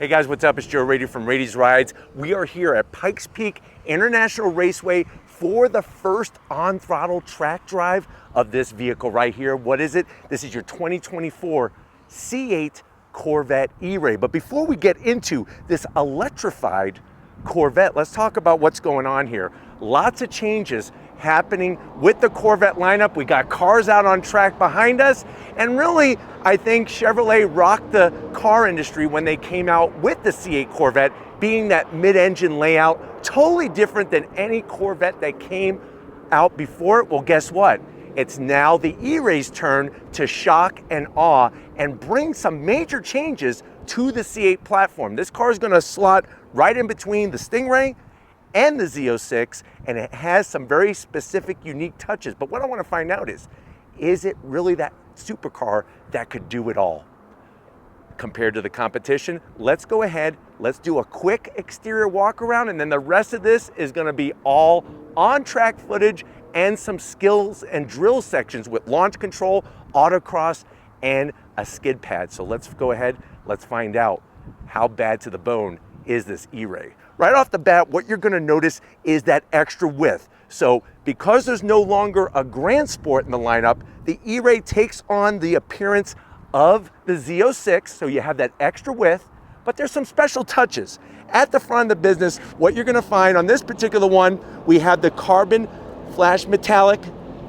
Hey guys, what's up? It's Joe Raiti from Raiti's Rides. We are here at Pikes Peak International Raceway for the first on-throttle track drive of this vehicle right here. What is it? This is your 2024 C8 Corvette E-Ray. But before we get into this electrified Corvette, let's talk about what's going on here. Lots of changes happening with the Corvette lineup. We got cars out on track behind us, and really, I think Chevrolet rocked the car industry when they came out with the C8 Corvette, being that mid-engine layout, totally different than any Corvette that came out before it. Well, guess what? It's now the E-Ray's turn to shock and awe and bring some major changes to the C8 platform. This car is going to slot right in between the Stingray and the Z06, and it has some very specific, unique touches. But what I want to find out is it really that supercar that could do it all? Compared to the competition, let's go ahead, let's do a quick exterior walk around, and then the rest of this is going to be all on-track footage and some skills and drill sections with launch control, autocross, and a skid pad. So let's go ahead, let's find out how bad to the bone is this E-Ray. Right off the bat, what you're going to notice is that extra width. So because there's no longer a Grand Sport in the lineup, the E-Ray takes on the appearance of the Z06, so you have that extra width, but there's some special touches. At the front of the business, what you're going to find on this particular one, we have the carbon flash metallic,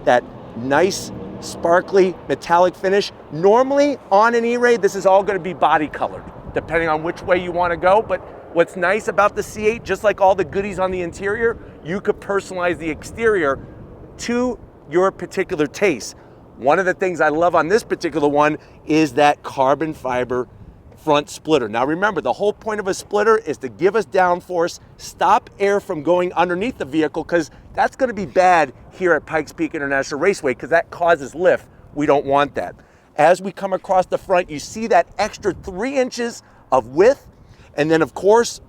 that nice sparkly metallic finish. Normally on an E-Ray, this is all going to be body colored, depending on which way you want to go. But what's nice about the C8, just like all the goodies on the interior, you could personalize the exterior to your particular taste. One of the things I love on this particular one is that carbon fiber front splitter. Now remember, the whole point of a splitter is to give us downforce, stop air from going underneath the vehicle, because that's going to be bad here at Pikes Peak International Raceway, because that causes lift. We don't want that. As we come across the front, you see that extra 3 inches of width, and then of course,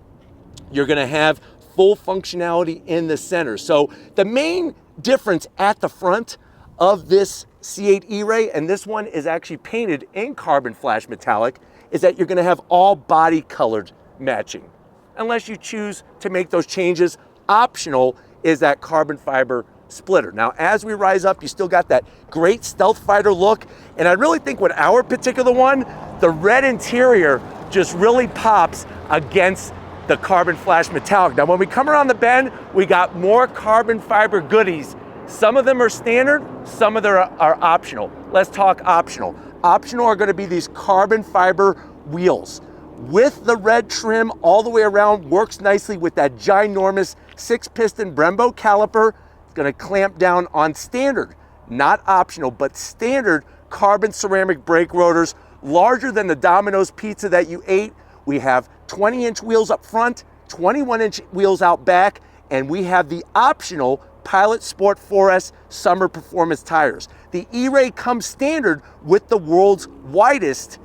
you're going to have full functionality in the center. So the main difference at the front of this C8 E-Ray, and this one is actually painted in carbon flash metallic, is that you're going to have all body colored matching, unless you choose to make those changes. Optional is that carbon fiber splitter. Now, as we rise up, you still got that great stealth fighter look, and I really think with our particular one, the red interior just really pops against the carbon flash metallic. Now, when we come around the bend, we got more carbon fiber goodies. Some of them are standard, some of them are optional. Let's talk optional. Optional are going to be these carbon fiber wheels with the red trim all the way around. Works nicely with that ginormous 6-piston Brembo caliper. It's going to clamp down on standard, not optional, but standard carbon ceramic brake rotors, larger than the Domino's pizza that you ate. We have 20-inch wheels up front, 21-inch wheels out back, and we have the optional Pilot Sport 4S Summer Performance tires. The E-Ray comes standard with the world's widest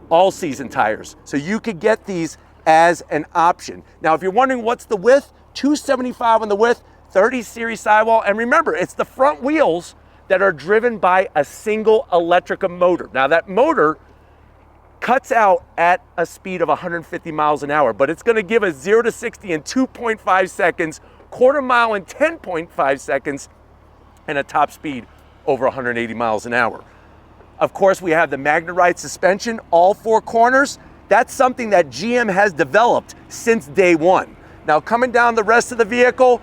all-season tires, so you could get these as an option. Now, if you're wondering what's the width, 275 on the width, 30 series sidewall, and remember, it's the front wheels that are driven by a single electric motor. Now, that motor cuts out at a speed of 150 miles an hour, but it's going to give us 0 to 60 in 2.5 seconds, quarter mile in 10.5 seconds, and a top speed over 180 miles an hour. Of course, we have the MagneRide suspension, all 4 corners. That's something that GM has developed since day one. Now, coming down the rest of the vehicle,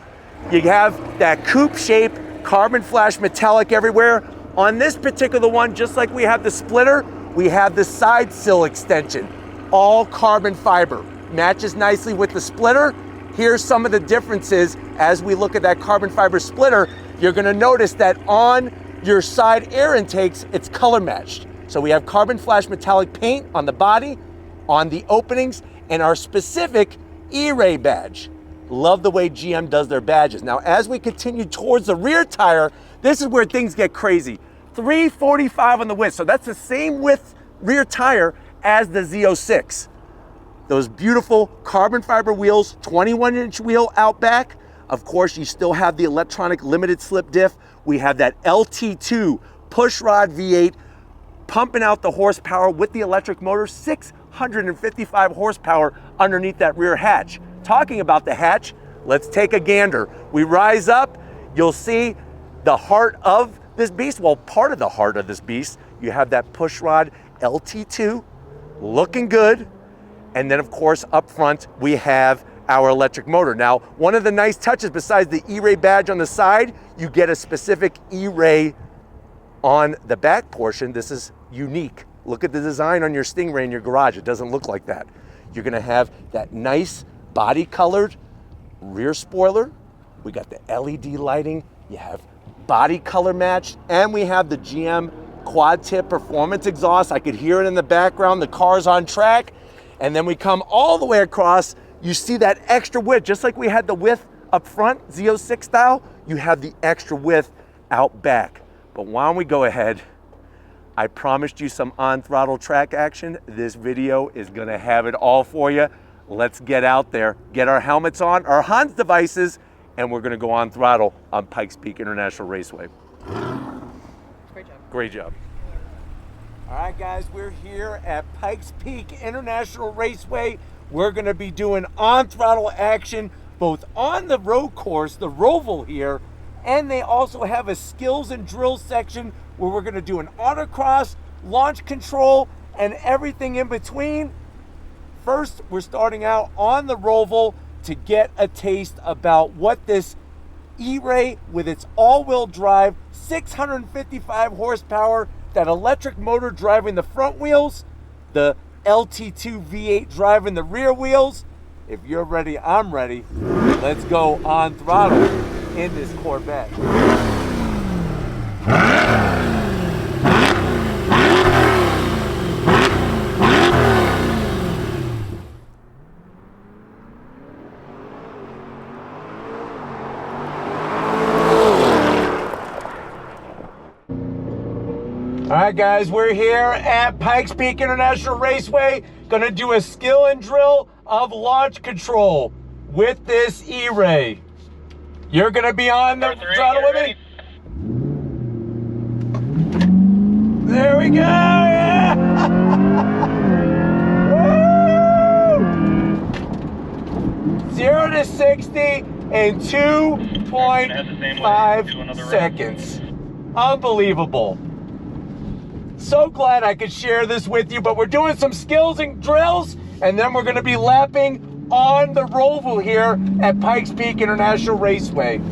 you have that coupe shape, carbon flash metallic everywhere. On this particular one, just like we have the splitter, we have the side sill extension, all carbon fiber. Matches nicely with the splitter. Here's some of the differences as we look at that carbon fiber splitter. You're going to notice that on your side air intakes, it's color matched. So we have carbon flash metallic paint on the body, on the openings, and our specific E-Ray badge. Love the way GM does their badges. Now, as we continue towards the rear tire, this is where things get crazy. 345 on the width, so that's the same width rear tire as the Z06. Those beautiful carbon fiber wheels, 21-inch wheel out back. Of course, you still have the electronic limited slip diff. We have that LT2 pushrod V8 pumping out the horsepower with the electric motor, 6 155 horsepower underneath that rear hatch. Talking about the hatch, let's take a gander. We rise up, you'll see the heart of this beast, well, part of the heart of this beast. You have that pushrod LT2, looking good. And then of course, up front, we have our electric motor. Now, one of the nice touches besides the E-Ray badge on the side, you get a specific E-Ray on the back portion. This is unique. Look at the design on your Stingray in your garage. It doesn't look like that. You're gonna have that nice body colored rear spoiler. We got the LED lighting. You have body color matched, and we have the GM quad tip performance exhaust. I could hear it in the background. The car's on track. And then we come all the way across. You see that extra width, just like we had the width up front, Z06 style, you have the extra width out back. But why don't we go ahead? I promised you some on-throttle track action. This video is gonna have it all for you. Let's get out there, get our helmets on, our Hans devices, and we're gonna go on throttle on Pikes Peak International Raceway. Great job. Great job. All right, guys, we're here at Pikes Peak International Raceway. We're gonna be doing on-throttle action, both on the road course, the Roval here, and they also have a skills and drills section where we're gonna do an autocross, launch control, and everything in between. First, we're starting out on the Roval to get a taste about what this E-Ray with its all-wheel drive, 655 horsepower, that electric motor driving the front wheels, the LT2 V8 driving the rear wheels. If you're ready, I'm ready. Let's go on throttle in this Corvette. All right, guys, we're here at Pikes Peak International Raceway. Gonna do a skill and drill of launch control with this E-Ray. You're gonna be on the throttle with me? There we go, yeah! Woo! 0 to 60 in 2.5 seconds. Unbelievable. So glad I could share this with you, but we're doing some skills and drills, and then we're gonna be lapping on the Roval here at Pikes Peak International Raceway.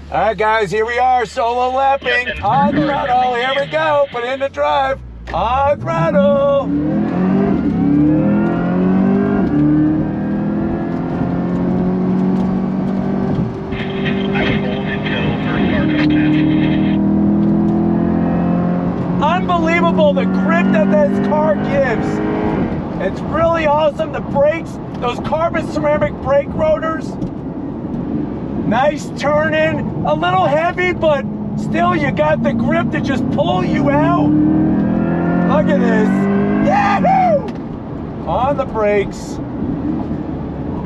All right, guys, here we are, solo lapping on throttle. Here we go, put in the drive. On throttle! I would hold until first car comes past. Unbelievable the grip that this car gives. It's really awesome. The brakes, those carbon ceramic brake rotors. Nice turn-in, a little heavy, but still you got the grip to just pull you out. Look at this. Yahoo! On the brakes.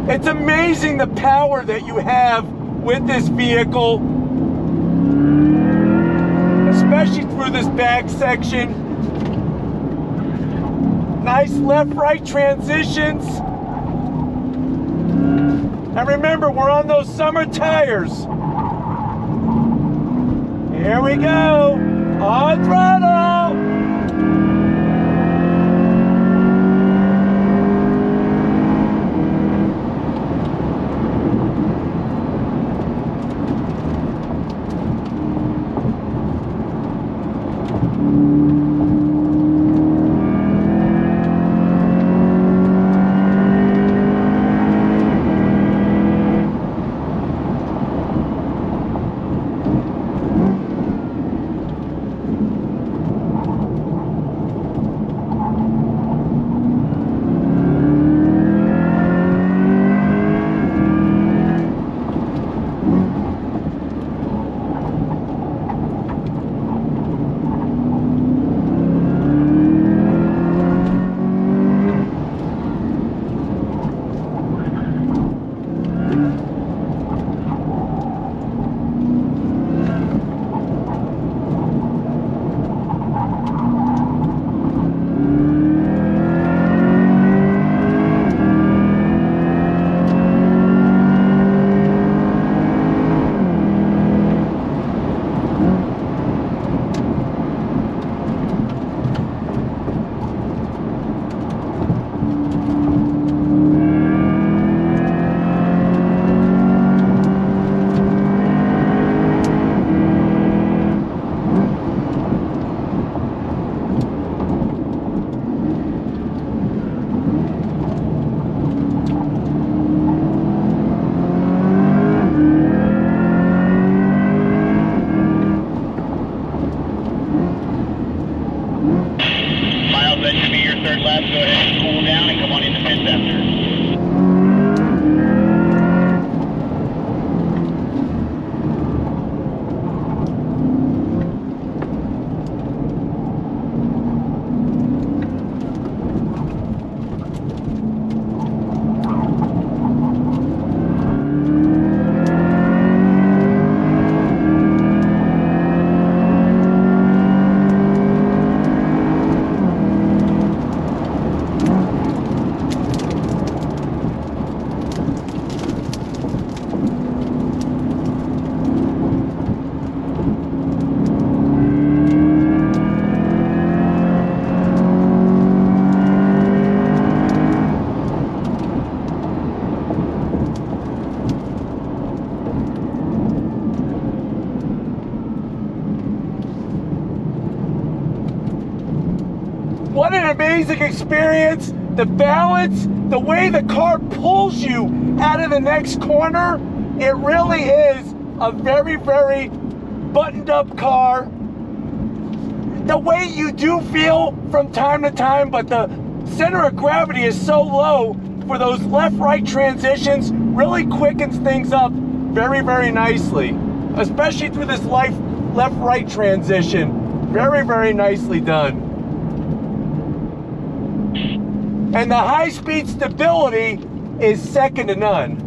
It's amazing the power that you have with this vehicle, especially through this back section. Nice left-right transitions. And remember, we're on those summer tires. Here we go. On throttle. that should be your third lap. Go ahead and cool down and come on in the pits after. What an amazing experience. The balance, the way the car pulls you out of the next corner, it really is a very, very buttoned up car. The weight you do feel from time to time, but the center of gravity is so low for those left-right transitions, really quickens things up very, very nicely, especially through this left-right transition. Very, very nicely done. And the high-speed stability is second to none.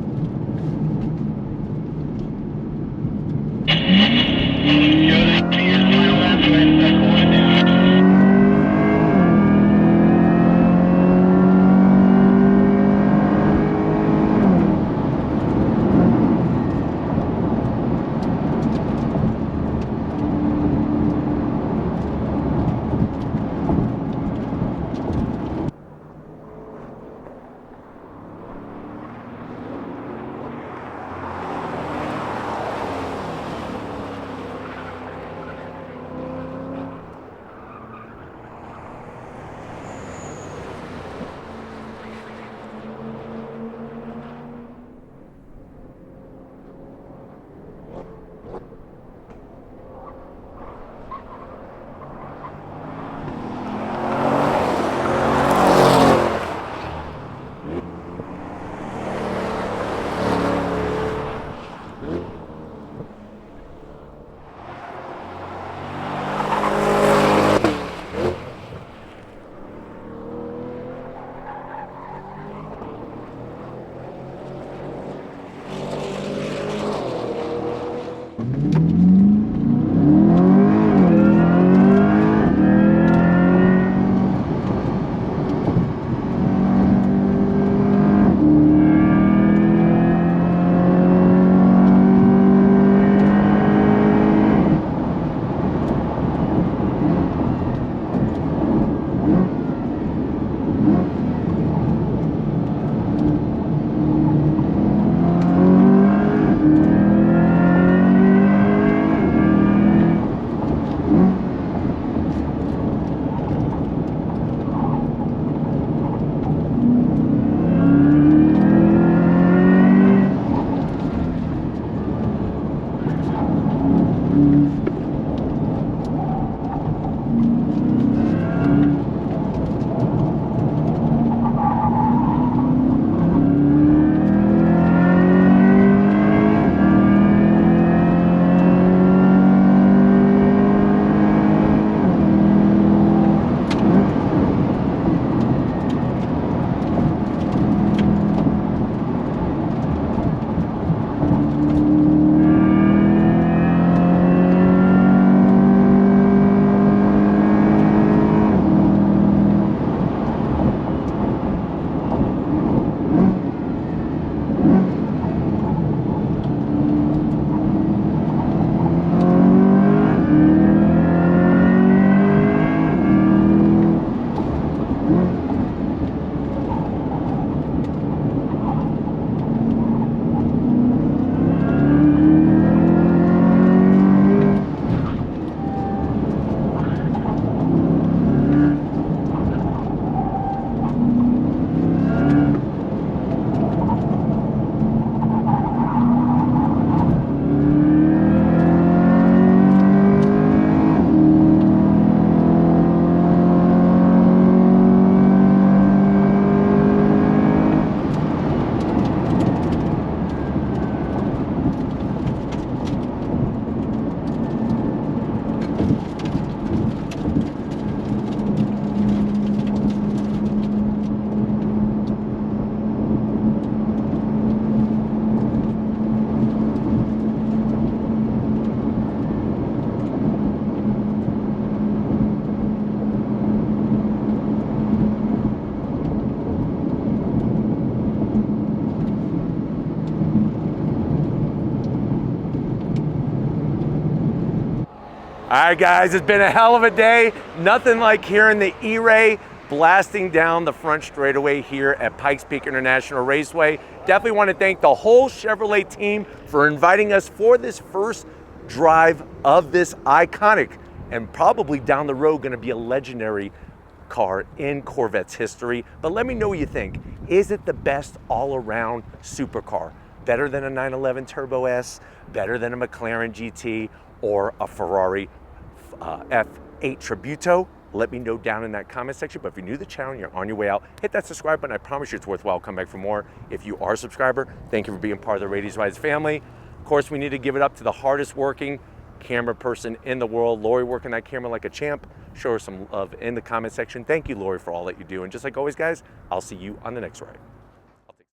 right, guys, it's been a hell of a day. Nothing like hearing the E-Ray blasting down the front straightaway here at Pikes Peak International Raceway. Definitely want to thank the whole Chevrolet team for inviting us for this first drive of this iconic and probably down the road going to be a legendary car in Corvette's history. But let me know what you think. Is it the best all-around supercar? Better than a 911 Turbo S, better than a McLaren GT, or a Ferrari F8 Tributo? Let me know down in that comment section. But if you're new to the channel and you're on your way out, hit that subscribe button. I promise you it's worthwhile. Come back for more. If you are a subscriber, thank you for being part of the Raiti's Rides family. Of course, we need to give it up to the hardest working camera person in the world, Lori, working that camera like a champ. Show her some love in the comment section. Thank you, Lori, for all that you do. And just like always, guys, I'll see you on the next ride.